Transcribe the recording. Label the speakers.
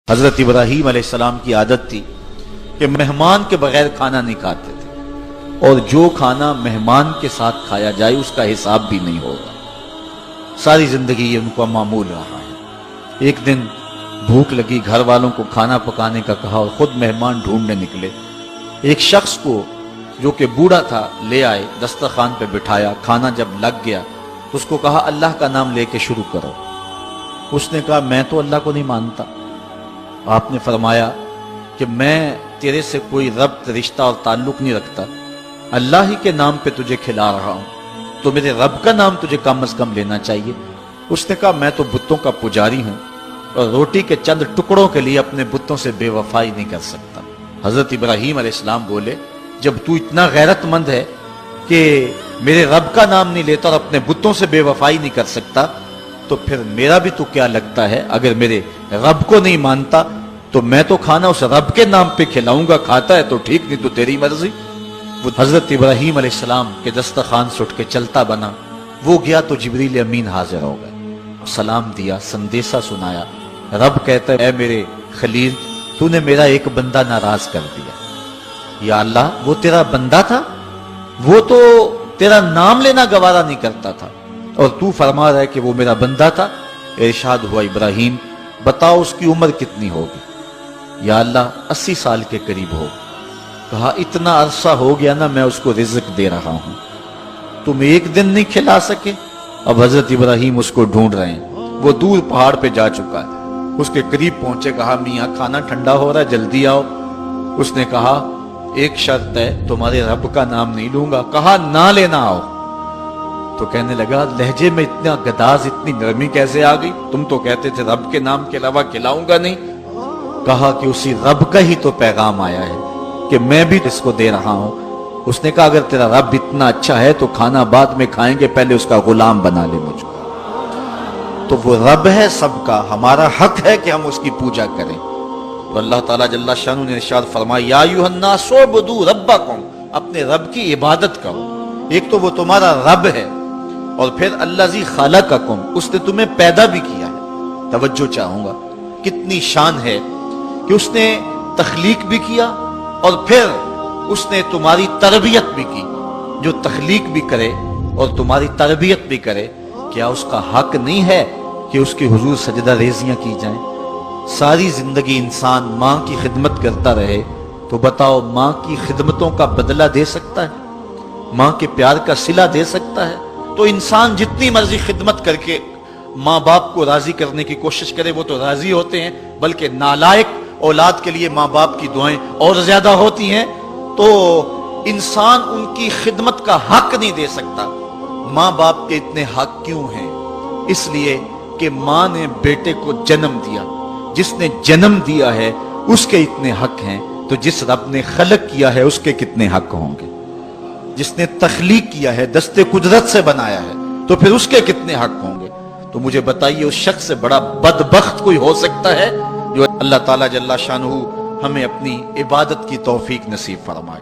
Speaker 1: حضرت ابراہیم علیہ السلام کی عادت تھی کہ مہمان کے بغیر کھانا نہیں کھاتے تھے، اور جو کھانا مہمان کے ساتھ کھایا جائے اس کا حساب بھی نہیں ہوگا۔ ساری زندگی یہ ان کا معمول رہا ہے۔ ایک دن بھوک لگی، گھر والوں کو کھانا پکانے کا کہا اور خود مہمان ڈھونڈنے نکلے۔ ایک شخص کو جو کہ بوڑھا تھا لے آئے، دسترخوان پہ بٹھایا، کھانا جب لگ گیا تو اس کو کہا اللہ کا نام لے کے شروع کرو۔ اس نے کہا میں تو اللہ کو نہیں مانتا۔ آپ نے فرمایا کہ میں تیرے سے کوئی ربط، رشتہ اور تعلق نہیں رکھتا، اللہ ہی کے نام پہ تجھے کھلا رہا ہوں، تو میرے رب کا نام تجھے کم از کم لینا چاہیے۔ اس نے کہا میں تو بتوں کا پجاری ہوں اور روٹی کے چند ٹکڑوں کے لیے اپنے بتوں سے بے وفائی نہیں کر سکتا۔ حضرت ابراہیم علیہ السلام بولے جب تو اتنا غیرت مند ہے کہ میرے رب کا نام نہیں لیتا اور اپنے بتوں سے بے وفائی نہیں کر سکتا، تو پھر میرا بھی تو کیا لگتا ہے، اگر میرے رب کو نہیں مانتا تو میں تو کھانا اس رب کے نام پہ کھلاؤں گا، کھاتا ہے تو ٹھیک، نہیں تو تیری مرضی۔ وہ حضرت ابراہیم علیہ السلام کے دسترخوان سے اٹھ کے چلتا بنا، وہ گیا تو جبریل امین حاضر ہو گئے، سلام دیا، سندیسہ سنایا۔ رب کہتا ہے اے میرے خلیل، تو نے میرا ایک بندہ ناراض کر دیا۔ یا اللہ، وہ تیرا بندہ تھا، وہ تو تیرا نام لینا گوارا نہیں کرتا تھا، اور تو فرما رہا ہے کہ وہ میرا بندہ تھا۔ ارشاد ہوا ابراہیم بتاؤ اس کی عمر کتنی ہوگی؟ یا اللہ 80 سال کے قریب ہو۔ کہا اتنا عرصہ ہو گیا نا میں اس کو رزق دے رہا ہوں، تم ایک دن نہیں کھلا سکے؟ اب حضرت ابراہیم اس کو ڈھونڈ رہے ہیں، وہ دور پہاڑ پہ جا چکا ہے۔ اس کے قریب پہنچے، کہا میاں کھانا ٹھنڈا ہو رہا ہے، جلدی آؤ۔ اس نے کہا ایک شرط ہے، تمہارے رب کا نام نہیں لوں گا۔ کہا نہ لینا آؤ۔ تو کہنے لگا لہجے میں اتنا گداز، اتنی نرمی کیسے آ گئی؟ تم تو کہتے تھے رب کے نام کے علاوہ کھلاؤں گا نہیں۔ کہا کہ اسی رب کا ہی تو پیغام آیا ہے کہ میں بھی اس کو دے رہا ہوں۔ اس نے کہا اگر تیرا رب اتنا اچھا ہے تو کھانا بعد میں کھائیں گے، پہلے اس کا غلام بنا لے مجھ کو۔ تو وہ رب ہے سب کا، ہمارا حق ہے کہ ہم اس کی پوجا کریں۔ تو اللہ تعالیٰ جل شانہ نے ارشاد فرمایا یا ایھا الناس اعبدوا ربکم، اپنے رب کی عبادت کرو۔ ایک تو وہ تمہارا رب ہے، اور پھر الذی خلقکم، اس نے تمہیں پیدا بھی کیا ہے۔ توجہ چاہوں گا، کتنی شان ہے کہ اس نے تخلیق بھی کیا اور پھر اس نے تمہاری تربیت بھی کی۔ جو تخلیق بھی کرے اور تمہاری تربیت بھی کرے، کیا اس کا حق نہیں ہے کہ اس کے حضور سجدہ ریزیاں کی جائیں؟ ساری زندگی انسان ماں کی خدمت کرتا رہے تو بتاؤ ماں کی خدمتوں کا بدلہ دے سکتا ہے؟ ماں کے پیار کا صلہ دے سکتا ہے؟ تو انسان جتنی مرضی خدمت کر کے ماں باپ کو راضی کرنے کی کوشش کرے وہ تو راضی ہوتے ہیں، بلکہ نالائق اولاد کے لیے ماں باپ کی دعائیں اور زیادہ ہوتی ہیں۔ تو انسان ان کی خدمت کا حق نہیں دے سکتا۔ ماں باپ کے اتنے حق کیوں ہیں؟ اس لیے کہ ماں نے بیٹے کو جنم دیا، جس نے جنم دیا ہے اس کے اتنے حق ہیں، تو جس رب نے خلق کیا ہے اس کے کتنے حق ہوں گے؟ جس نے تخلیق کیا ہے، دستے قدرت سے بنایا ہے، تو پھر اس کے کتنے حق ہوں گے؟ تو مجھے بتائیے اس شخص سے بڑا بدبخت کوئی ہو سکتا ہے؟ جو اللہ تعالیٰ جل شانہ ہمیں اپنی عبادت کی توفیق نصیب فرمائے۔